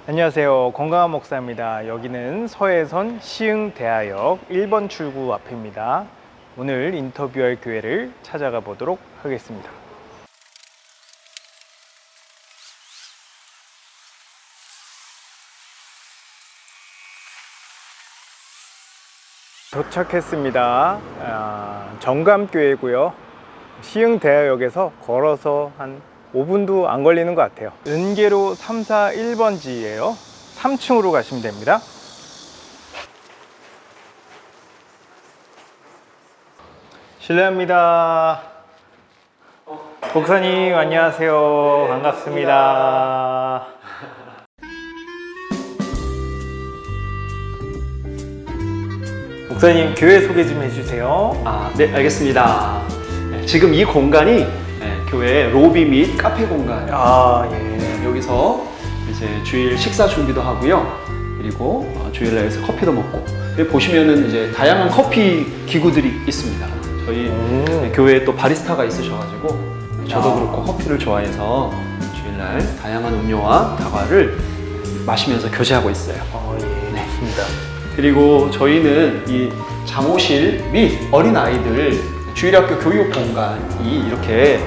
안녕하세요. 건강한 목사입니다. 여기는 서해선 시흥대하역 1번 출구 앞입니다. 오늘 인터뷰할 교회를 찾아가 보도록 하겠습니다. 도착했습니다. 정감교회고요. 시흥대하역에서 걸어서 한 5분도 안 걸리는 것 같아요. 은계로 341번지예요 3층으로 가시면 됩니다. 실례합니다. 목사님 안녕하세요. 반갑습니다. 목사님 교회 소개 좀 해주세요. 네, 알겠습니다. 지금 이 공간이 교회 로비 및 카페 공간이에요. 예. 여기서 이제 주일 식사 준비도 하고요. 그리고 주일날에서 커피도 먹고. 여기 보시면은 이제 다양한 커피 기구들이 있습니다. 저희 교회에 또 바리스타가 있으셔가지고 저도 그렇고 커피를 좋아해서 주일날 다양한 음료와 다과를 마시면서 교제하고 있어요. 네. 좋습니다. 그리고 저희는 이 잠옷실 및 어린아이들 주일학교 교육 공간이 이렇게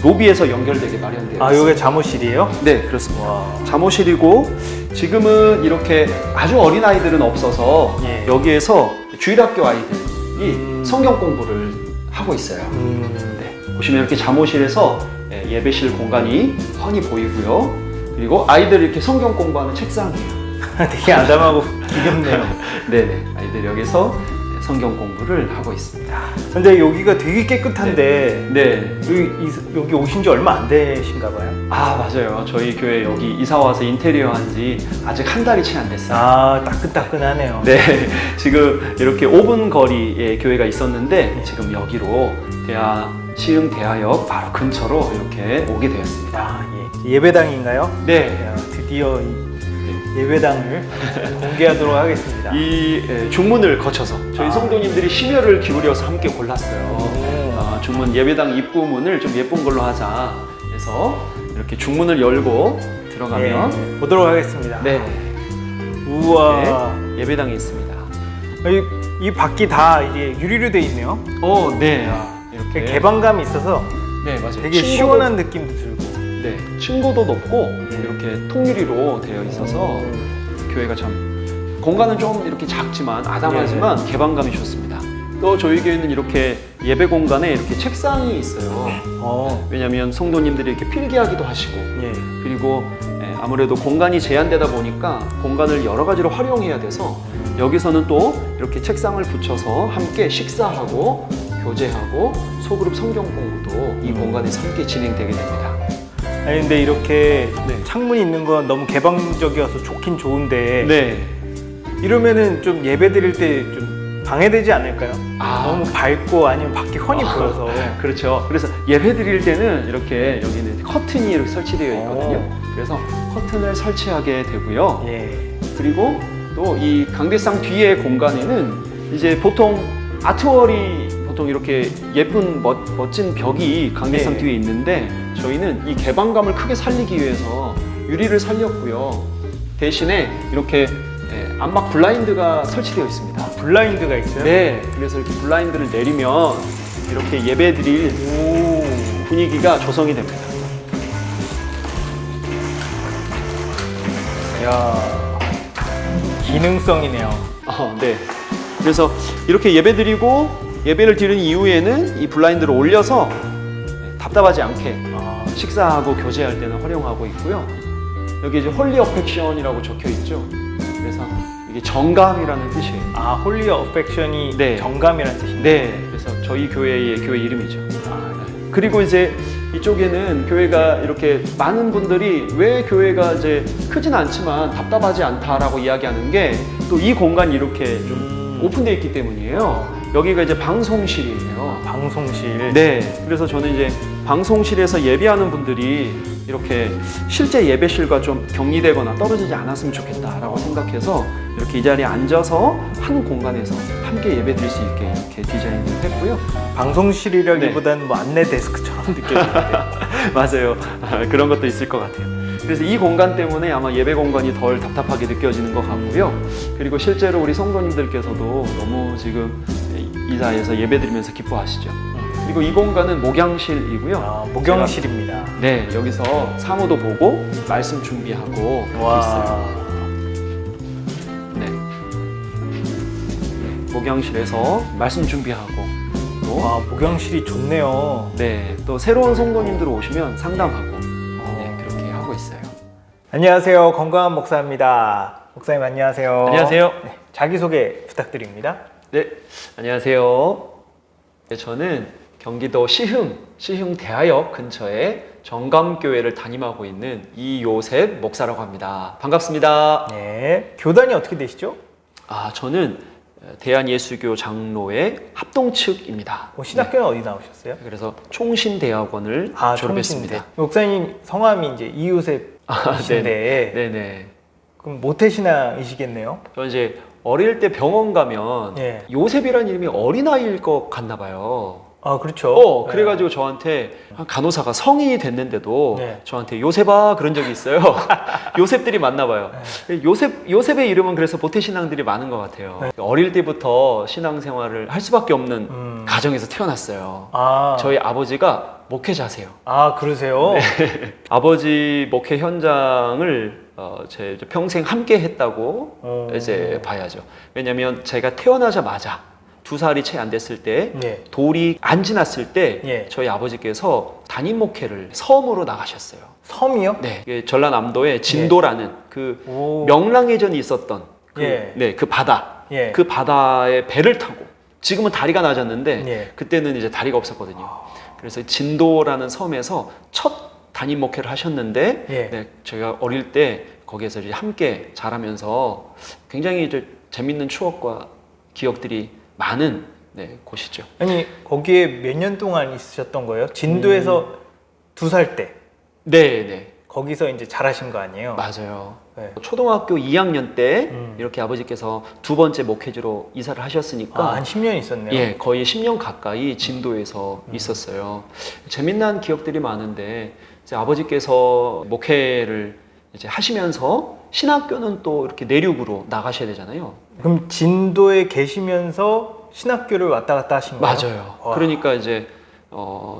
로비에서 연결되게 마련되어 있습니다. 이게 잠옷실이에요? 네, 그렇습니다. 와. 잠옷실이고 지금은 이렇게 아주 어린아이들은 없어서 예. 여기에서 주일학교 아이들이 성경 공부를 하고 있어요. 네, 보시면 이렇게 잠옷실에서 예배실 공간이 훤히 보이고요. 그리고 아이들 이렇게 성경 공부하는 책상이에요. 되게 아담하고 귀엽네요. 네네, 아이들 여기서 성경 공부를 하고 있습니다. 근데 여기가 되게 깨끗한데 네. 여기 오신 지 얼마 안 되신가 봐요? 맞아요. 저희 교회 여기 이사 와서 인테리어 한 지 아직 한 달이 채 안 됐어요. 따끈따끈하네요. 네, 지금 이렇게 5분 거리에 교회가 있었는데 지금 여기로 시흥대하역 바로 근처로 이렇게 오게 되었습니다. 예배당인가요? 네. 드디어 예배당을 공개하도록 하겠습니다. 이 중문을 거쳐서 저희 성도님들이 심혈을 기울여서 함께 골랐어요. 중문 예배당 입구문을 좀 예쁜 걸로 하자 해서 이렇게 중문을 열고 들어가면 보도록 하겠습니다. 네. 우와. 네, 예배당이 있습니다. 이 밖이 다 이게 유리로 돼 있네요. 네. 이렇게 개방감이 있어서 네, 맞아요. 되게 시원한 느낌도 들고. 네, 층고도 높고 이렇게 통유리로 되어 있어서 교회가 참 공간은 좀 이렇게 작지만 아담하지만 개방감이 좋습니다. 또 저희 교회는 이렇게 예배 공간에 이렇게 책상이 있어요. 왜냐하면 성도님들이 이렇게 필기하기도 하시고 그리고 아무래도 공간이 제한되다 보니까 공간을 여러 가지로 활용해야 돼서 여기서는 또 이렇게 책상을 붙여서 함께 식사하고 교제하고 소그룹 성경 공부도 이 공간에서 함께 진행되게 됩니다. 근데 이렇게 창문이 있는 건 너무 개방적이어서 좋긴 좋은데 이러면은 좀 예배 드릴 때 좀 방해되지 않을까요? 너무 밝고 아니면 밖이 훤히 보여서. 그렇죠. 그래서 예배 드릴 때는 이렇게 여기는 커튼이 이렇게 설치되어 있거든요. 그래서 커튼을 설치하게 되고요. 그리고 또 이 강대상 뒤에 공간에는 이제 보통 아트월이 보통 이렇게 예쁜 멋진 벽이 강대상 뒤에 있는데 저희는 이 개방감을 크게 살리기 위해서 유리를 살렸고요. 대신에 이렇게 암막 블라인드가 설치되어 있습니다. 블라인드가 있어요? 네, 그래서 이렇게 블라인드를 내리면 이렇게 예배드릴 분위기가 조성이 됩니다. 이야, 기능성이네요. 네. 그래서 이렇게 예배드리고 예배를 드리는 이후에는 이 블라인드를 올려서 답답하지 않게 식사하고 교제할 때는 활용하고 있고요. 여기 이제 홀리 어펙션이라고 적혀 있죠. 그래서 이게 정감이라는 뜻이에요. 홀리 어펙션이 정감이라는 뜻인가요? 네. 그래서 저희 교회의 교회 이름이죠. 그리고 이제 이쪽에는 교회가 이렇게 많은 분들이 왜 교회가 이제 크진 않지만 답답하지 않다라고 이야기하는 게 또 이 공간이 이렇게 좀 오픈되어 있기 때문이에요. 여기가 이제 방송실이에요. 방송실. 네. 그래서 저는 이제 방송실에서 예배하는 분들이 이렇게 실제 예배실과 좀 격리되거나 떨어지지 않았으면 좋겠다라고 생각해서 이렇게 이 자리에 앉아서 한 공간에서 함께 예배 드릴 수 있게 이렇게 디자인을 했고요. 방송실이라기보다는 뭐 안내 데스크처럼 느껴지는데. 맞아요. 그런 것도 있을 것 같아요. 그래서 이 공간 때문에 아마 예배 공간이 덜 답답하게 느껴지는 것 같고요. 그리고 실제로 우리 성도님들께서도 너무 지금 이 자리에서 예배드리면서 기뻐하시죠. 그리고 이 공간은 목양실이고요. 아, 목양실입니다. 네, 여기서 사무도 보고 말씀 준비하고 와. 있어요. 네. 목양실에서 말씀 준비하고 또, 와, 목양실이 좋네요. 네, 또 새로운 성도님들 오시면 상담하고 네, 그렇게 하고 있어요. 안녕하세요. 건강한 목사입니다. 목사님 안녕하세요. 안녕하세요. 네, 자기소개 부탁드립니다. 네, 안녕하세요. 네, 저는 경기도 시흥 대하역 근처에 정감교회를 담임하고 있는 이요셉 목사라고 합니다. 반갑습니다. 네, 교단이 어떻게 되시죠? 저는 대한예수교 장로의 합동 측입니다. 신학교는 어디 나오셨어요? 그래서 총신대학원을 졸업했습니다. 총신대. 목사님 성함이 이제 이요셉이신데 네네. 그럼 모태신앙이시겠네요? 저 이제 어릴 때 병원 가면 예. 요셉이라는 이름이 어린아이일 것 같나 봐요. 아, 그렇죠. 그래가지고 저한테 간호사가 성인이 됐는데도 네. 저한테 요셉아 그런 적이 있어요. 요셉들이 많나 봐요. 요셉의 이름은 그래서 모태신앙들이 많은 것 같아요. 네. 어릴 때부터 신앙생활을 할 수밖에 없는 가정에서 태어났어요. 저희 아버지가 목회자세요. 아, 그러세요? 네. 아버지 목회 현장을 제 평생 함께 했다고 이제 봐야죠. 왜냐면 제가 태어나자마자 2살이 채 안 됐을 때 네. 돌이 안 지났을 때 예. 저희 아버지께서 담임 목회를 섬으로 나가셨어요. 섬이요? 네, 이게 전라남도의 진도라는 그 오. 명랑해전이 있었던 그, 예. 네, 그 바다, 예. 그 바다에 배를 타고 지금은 다리가 낮았는데 예. 그때는 이제 다리가 없었거든요. 그래서 진도라는 섬에서 첫 담임 목회를 하셨는데 예. 네, 저희가 어릴 때 거기에서 이제 함께 자라면서 굉장히 이제 재밌는 추억과 기억들이 많은 곳이죠. 아니, 거기에 몇 년 동안 있으셨던 거예요? 진도에서 2살 때 네. 거기서 이제 자라신 거 아니에요? 맞아요. 네. 초등학교 2학년 때 이렇게 아버지께서 2번째 목회지로 이사를 하셨으니까 한 10년 있었네요. 예, 거의 10년 가까이 진도에서 있었어요. 재미난 기억들이 많은데 이제 아버지께서 목회를 이제 하시면서 신학교는 또 이렇게 내륙으로 나가셔야 되잖아요. 그럼 진도에 계시면서 신학교를 왔다 갔다 하신 거예요? 맞아요. 와. 그러니까 이제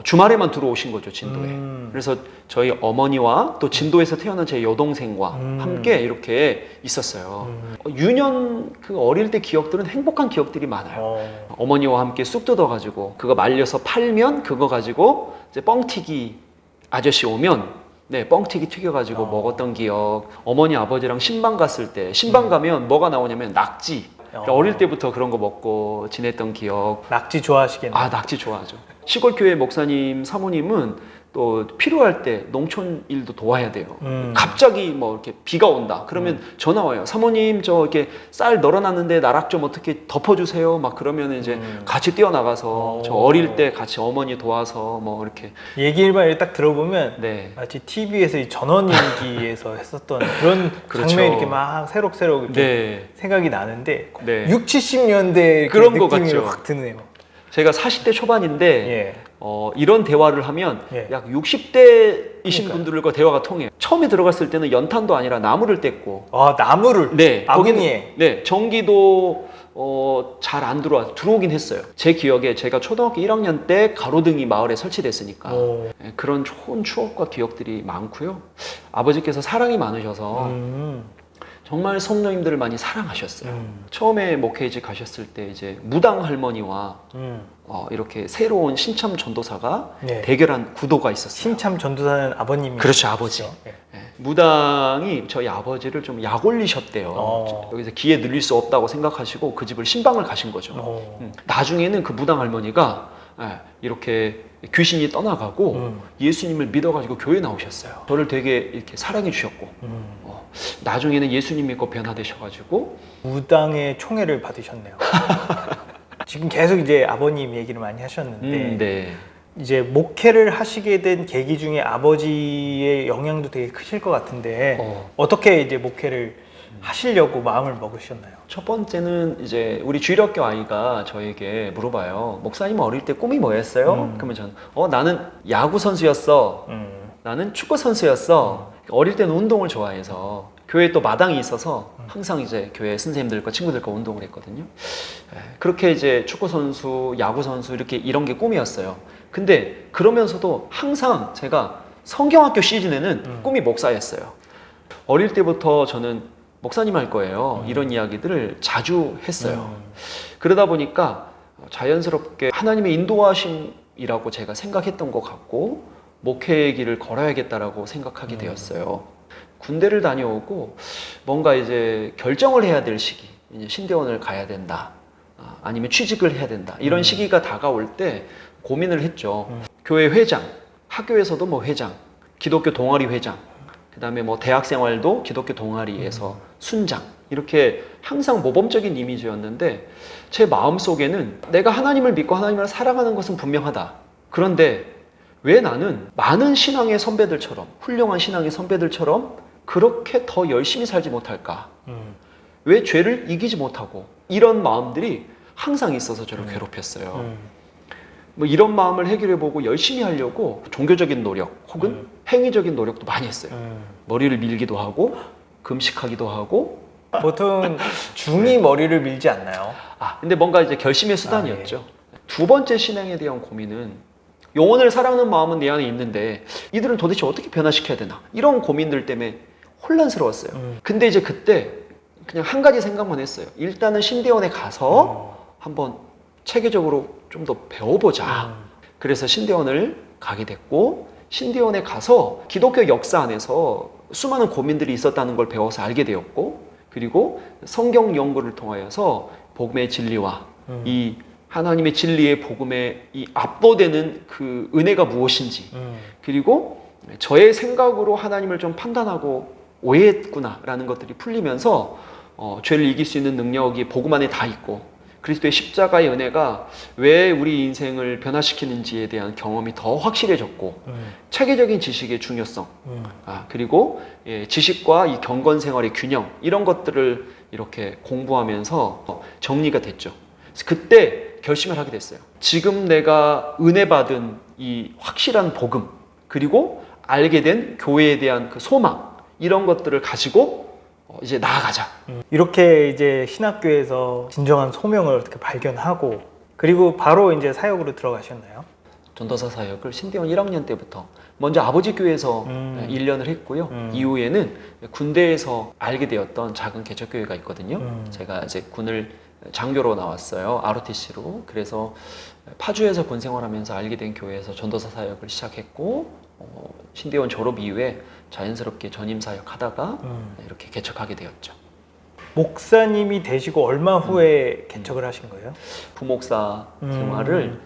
주말에만 들어오신 거죠, 진도에. 그래서 저희 어머니와 또 진도에서 태어난 제 여동생과 함께 이렇게 있었어요. 유년 그 어릴 때 기억들은 행복한 기억들이 많아요. 어머니와 함께 쑥 뜯어가지고 그거 말려서 팔면 그거 가지고 이제 뻥튀기 아저씨 오면 네, 뻥튀기 튀겨가지고 먹었던 기억. 어머니 아버지랑 신방 갔을 때 신방 가면 뭐가 나오냐면 낙지. 그러니까 어릴 때부터 그런 거 먹고 지냈던 기억. 낙지 좋아하시겠네요. 낙지 좋아하죠. 시골교회 목사님 사모님은 또 필요할 때 농촌 일도 도와야 돼요. 갑자기 뭐 이렇게 비가 온다. 그러면 전화 와요. 사모님 저 이렇게 쌀 널어놨는데 나락 좀 어떻게 덮어주세요. 막 그러면 이제 같이 뛰어나가서 저 어릴 때 같이 어머니 도와서 뭐 이렇게 얘기를 딱 들어보면 네. 마치 TV에서 이 전원일기에서 했었던 그런 그렇죠. 장면이 이렇게 막 새록새록 이렇게 네. 생각이 나는데 네. 60, 70년대 그런 것 느낌이 같죠. 확 드네요. 제가 40대 초반인데 예. 이런 대화를 하면 예. 약 60대이신 그러니까요. 분들과 대화가 통해요. 처음에 들어갔을 때는 연탄도 아니라 나무를 뗐고 나무를 네, 아버니에 네, 전기도 잘 안 들어오긴 했어요. 제 기억에 제가 초등학교 1학년 때 가로등이 마을에 설치됐으니까 네, 그런 좋은 추억과 기억들이 많고요. 아버지께서 사랑이 많으셔서 정말 성도님들을 많이 사랑하셨어요. 처음에 목회지 가셨을 때 이제 무당 할머니와 이렇게 새로운 신참 전도사가 네. 대결한 구도가 있었어요. 신참 전도사는 아버님이 그렇죠, 아버지. 네. 예, 무당이 저희 아버지를 좀 약 올리셨대요. 여기서 기에 늘릴 수 없다고 생각하시고 그 집을 신방을 가신 거죠. 나중에는 그 무당 할머니가 이렇게 귀신이 떠나가고 예수님을 믿어가지고 교회 나오셨어요. 저를 되게 이렇게 사랑해 주셨고 나중에는 예수님 믿고 변화되셔가지고 무당의 총애를 받으셨네요. 지금 계속 이제 아버님 얘기를 많이 하셨는데 네. 이제 목회를 하시게 된 계기 중에 아버지의 영향도 되게 크실 것 같은데 어떻게 이제 목회를 하시려고 마음을 먹으셨나요? 첫 번째는 이제 우리 주일학교 아이가 저에게 물어봐요. 목사님 어릴 때 꿈이 뭐였어요? 그러면 저는 나는 야구 선수였어. 나는 축구 선수였어. 어릴 때는 운동을 좋아해서 교회에 또 마당이 있어서 항상 이제 교회 선생님들과 친구들과 운동을 했거든요. 그렇게 이제 축구 선수, 야구 선수 이런 게 꿈이었어요. 근데 그러면서도 항상 제가 성경학교 시즌에는 꿈이 목사였어요. 어릴 때부터 저는 목사님 할 거예요. 이런 이야기들을 자주 했어요. 그러다 보니까 자연스럽게 하나님의 인도하심이라고 제가 생각했던 것 같고 목회의 길을 걸어야겠다라고 생각하게 되었어요. 군대를 다녀오고 뭔가 이제 결정을 해야 될 시기, 이제 신대원을 가야 된다, 아니면 취직을 해야 된다, 이런 시기가 다가올 때 고민을 했죠. 교회 회장, 학교에서도 뭐 회장, 기독교 동아리 회장, 그 다음에 뭐 대학 생활도 기독교 동아리에서 순장, 이렇게 항상 모범적인 이미지였는데 제 마음속에는 내가 하나님을 믿고 하나님을 사랑하는 것은 분명하다. 그런데 왜 나는 많은 신앙의 선배들처럼, 훌륭한 신앙의 선배들처럼 그렇게 더 열심히 살지 못할까? 왜 죄를 이기지 못하고? 이런 마음들이 항상 있어서 저를 괴롭혔어요. 뭐 이런 마음을 해결해보고 열심히 하려고 종교적인 노력 혹은 행위적인 노력도 많이 했어요. 머리를 밀기도 하고 금식하기도 하고. 보통 중이 머리를 밀지 않나요? 근데 뭔가 이제 결심의 수단이었죠. 두 번째 신앙에 대한 고민은 영혼을 사랑하는 마음은 내 안에 있는데 이들은 도대체 어떻게 변화시켜야 되나? 이런 고민들 때문에 혼란스러웠어요. 근데 이제 그때 그냥 한 가지 생각만 했어요. 일단은 신대원에 가서 한번 체계적으로 좀 더 배워보자. 그래서 신대원을 가게 됐고, 신대원에 가서 기독교 역사 안에서 수많은 고민들이 있었다는 걸 배워서 알게 되었고, 그리고 성경 연구를 통하여서 복음의 진리와 이 하나님의 진리의 복음에 이 압도되는 그 은혜가 무엇인지, 그리고 저의 생각으로 하나님을 좀 판단하고 오해했구나라는 것들이 풀리면서 죄를 이길 수 있는 능력이 복음 안에 다 있고, 그리스도의 십자가의 은혜가 왜 우리 인생을 변화시키는지에 대한 경험이 더 확실해졌고, 체계적인 지식의 중요성, 그리고 지식과 이 경건 생활의 균형, 이런 것들을 이렇게 공부하면서 정리가 됐죠. 그래서 그때 결심을 하게 됐어요. 지금 내가 은혜 받은 이 확실한 복음, 그리고 알게 된 교회에 대한 그 소망, 이런 것들을 가지고 이제 나아가자. 이렇게 이제 신학교에서 진정한 소명을 어떻게 발견하고 그리고 바로 이제 사역으로 들어가셨나요? 전도사 사역을 신대원 1학년 때부터 먼저 아버지 교회에서 1년을 했고요. 이후에는 군대에서 알게 되었던 작은 개척교회가 있거든요. 제가 이제 군을 장교로 나왔어요. ROTC로. 그래서 파주에서 군 생활하면서 알게 된 교회에서 전도사 사역을 시작했고, 신대원 졸업 이후에 자연스럽게 전임 사역 하다가 이렇게 개척하게 되었죠. 목사님이 되시고 얼마 후에 개척을 하신 거예요? 부목사 생활을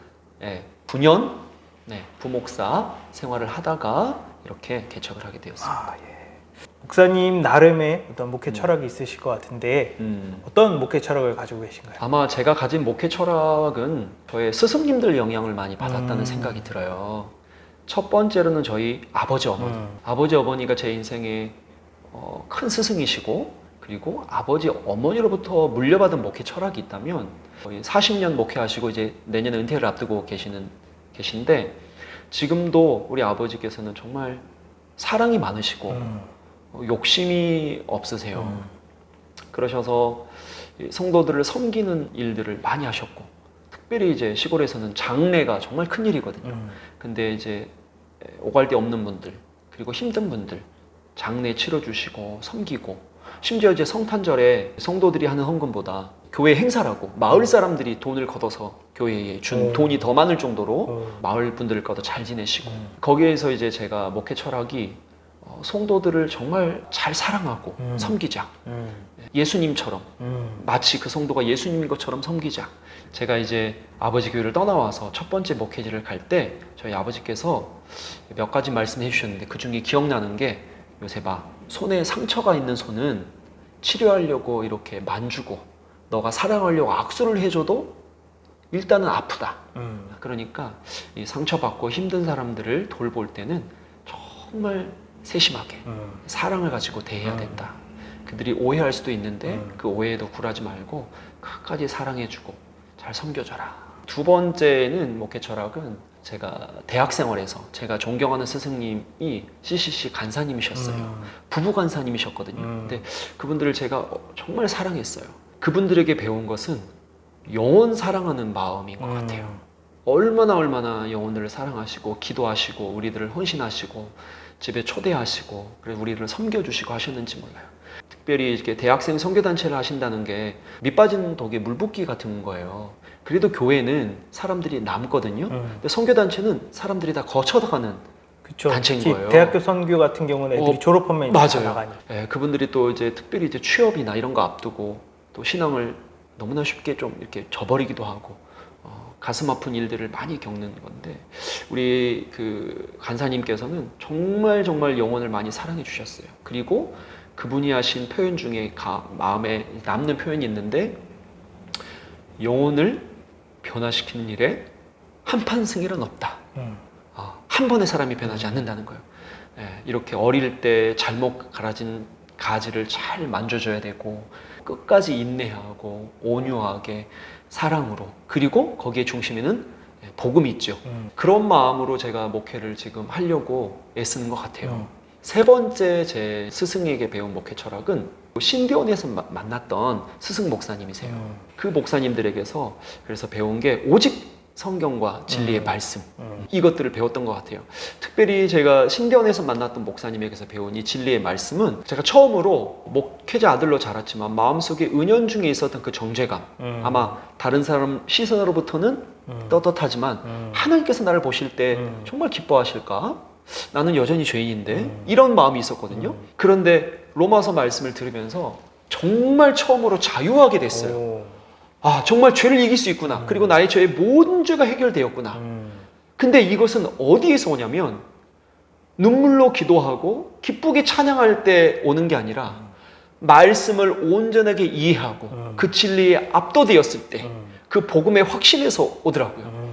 9년 부목사 생활을 하다가 이렇게 개척을 하게 되었습니다. 목사님 나름의 어떤 목회 철학이 있으실 것 같은데 어떤 목회 철학을 가지고 계신가요? 아마 제가 가진 목회 철학은 저의 스승님들 영향을 많이 받았다는 생각이 들어요. 첫 번째로는 저희 아버지 어머니. 아버지 어머니가 제 인생의 큰 스승이시고, 그리고 아버지 어머니로부터 물려받은 목회 철학이 있다면 거의 40년 목회하시고 이제 내년에 은퇴를 앞두고 계신데 지금도 우리 아버지께서는 정말 사랑이 많으시고 욕심이 없으세요. 그러셔서 성도들을 섬기는 일들을 많이 하셨고, 특별히 이제 시골에서는 장례가 정말 큰 일이거든요. 근데 이제 오갈 데 없는 분들, 그리고 힘든 분들 장례 치러주시고 섬기고, 심지어 이제 성탄절에 성도들이 하는 헌금보다 교회 행사라고 마을 사람들이 돈을 걷어서 교회에 준 돈이 더 많을 정도로 마을 분들과도 잘 지내시고, 거기에서 이제 제가 목회 철학이 성도들을 정말 잘 사랑하고 섬기자. 예수님처럼, 마치 그 성도가 예수님인 것처럼 섬기자. 제가 이제 아버지 교회를 떠나와서 첫 번째 목회지를 갈 때 저희 아버지께서 몇 가지 말씀해 주셨는데 그 중에 기억나는 게, 요셉아, 손에 상처가 있는 손은 치료하려고 이렇게 만주고 너가 사랑하려고 악수를 해줘도 일단은 아프다. 그러니까 이 상처받고 힘든 사람들을 돌볼 때는 정말 세심하게 사랑을 가지고 대해야 된다. 그들이 오해할 수도 있는데 그 오해에도 굴하지 말고 끝까지 사랑해주고 잘 섬겨줘라. 두 번째는 목회 철학은 제가 대학 생활에서 제가 존경하는 스승님이 CCC 간사님이셨어요. 부부 간사님이셨거든요. 근데 그분들을 제가 정말 사랑했어요. 그분들에게 배운 것은 영혼 사랑하는 마음인 것 같아요. 얼마나 영혼들을 사랑하시고 기도하시고 우리들을 헌신하시고 집에 초대하시고 그래서 우리를 섬겨주시고 하셨는지 몰라요. 특별히 이렇게 대학생 선교단체를 하신다는 게 밑빠진 독에 물 붓기 같은 거예요. 그래도 교회는 사람들이 남거든요. 근데 선교단체는 사람들이 다 거쳐가는 그쵸. 단체인 특히 거예요. 대학교 선교 같은 경우는 애들이 졸업하면 이제 맞아요. 나가니. 예, 그분들이 또 이제 특별히 이제 취업이나 이런 거 앞두고 또 신앙을 너무나 쉽게 좀 이렇게 저버리기도 하고 가슴 아픈 일들을 많이 겪는 건데 우리 그 간사님께서는 정말 영혼을 많이 사랑해 주셨어요. 그리고 그분이 하신 표현 중에 마음에 남는 표현이 있는데 영혼을 변화시키는 일에 한판 승일은 없다. 한 번의 사람이 변하지 않는다는 거예요. 예, 이렇게 어릴 때 잘못 갈아진 가지를 잘 만져줘야 되고 끝까지 인내하고 온유하게 사랑으로 그리고 거기에 중심에는 복음이 있죠. 그런 마음으로 제가 목회를 지금 하려고 애쓰는 것 같아요. 세 번째 제 스승에게 배운 목회 철학은 신대원에서 만났던 스승 목사님이세요. 그 목사님들에게서 그래서 배운 게 오직 성경과 진리의 말씀 이것들을 배웠던 것 같아요. 특별히 제가 신대원에서 만났던 목사님에게서 배운 이 진리의 말씀은 제가 처음으로 목회자 아들로 자랐지만 마음속에 은연중에 있었던 그 정죄감 아마 다른 사람 시선으로부터는 떳떳하지만 하나님께서 나를 보실 때 정말 기뻐하실까? 나는 여전히 죄인인데 이런 마음이 있었거든요. 그런데 로마서 말씀을 들으면서 정말 처음으로 자유하게 됐어요. 아, 정말 죄를 이길 수 있구나. 그리고 나의 죄의 모든 죄가 해결되었구나. 근데 이것은 어디에서 오냐면 눈물로 기도하고 기쁘게 찬양할 때 오는 게 아니라 말씀을 온전하게 이해하고 그 진리에 압도되었을 때 그 복음의 확신에서 오더라고요.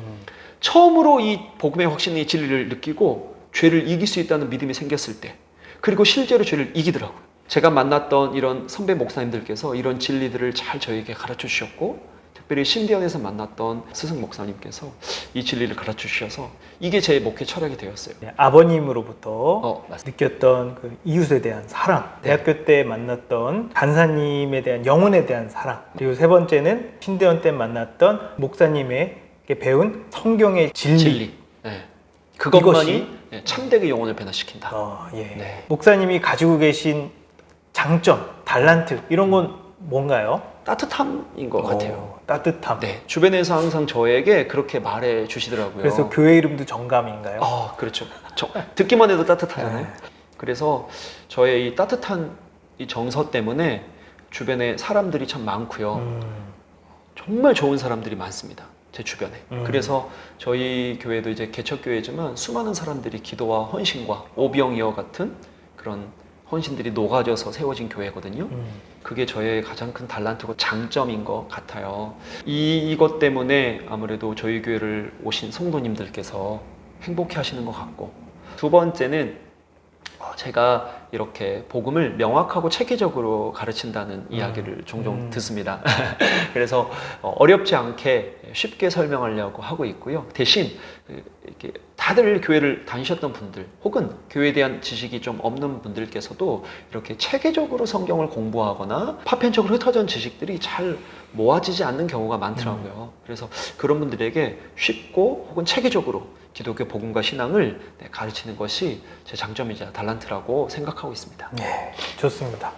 처음으로 이 복음의 확신의 진리를 느끼고 죄를 이길 수 있다는 믿음이 생겼을 때 그리고 실제로 죄를 이기더라고요. 제가 만났던 이런 선배 목사님들께서 이런 진리들을 잘 저에게 가르쳐 주셨고 특별히 신대원에서 만났던 스승 목사님께서 이 진리를 가르쳐 주셔서 이게 제 목회 철학이 되었어요. 아버님으로부터 느꼈던 그 이웃에 대한 사랑, 대학교 때 만났던 간사님에 대한 영혼에 대한 사랑, 그리고 세 번째는 신대원 때 만났던 목사님에게 배운 성경의 진리. 네. 그것만이 참되게 영혼을 변화시킨다. 예. 네. 목사님이 가지고 계신 장점, 달란트 이런 건 뭔가요? 따뜻함인 것 같아요. 따뜻함. 네, 주변에서 항상 저에게 그렇게 말해 주시더라고요. 그래서 교회 이름도 정감인가요? 그렇죠. 듣기만 해도 따뜻하잖아요. 그래서 저의 이 따뜻한 이 정서 때문에 주변에 사람들이 참 많고요. 정말 좋은 사람들이 많습니다. 제 주변에. 그래서 저희 교회도 이제 개척교회지만 수많은 사람들이 기도와 헌신과 오병이어 같은 그런 헌신들이 녹아져서 세워진 교회거든요. 그게 저의 가장 큰 달란트고 장점인 것 같아요. 이것 때문에 아무래도 저희 교회를 오신 성도님들께서 행복해 하시는 것 같고 두 번째는 제가 이렇게 복음을 명확하고 체계적으로 가르친다는 이야기를 종종 듣습니다. 그래서 어렵지 않게 쉽게 설명하려고 하고 있고요. 대신 이렇게 다들 교회를 다니셨던 분들 혹은 교회에 대한 지식이 좀 없는 분들께서도 이렇게 체계적으로 성경을 공부하거나 파편적으로 흩어진 지식들이 잘 모아지지 않는 경우가 많더라고요. 그래서 그런 분들에게 쉽고 혹은 체계적으로 기독교 복음과 신앙을 가르치는 것이 제 장점이자 달란트라고 생각하고 있습니다. 네, 좋습니다.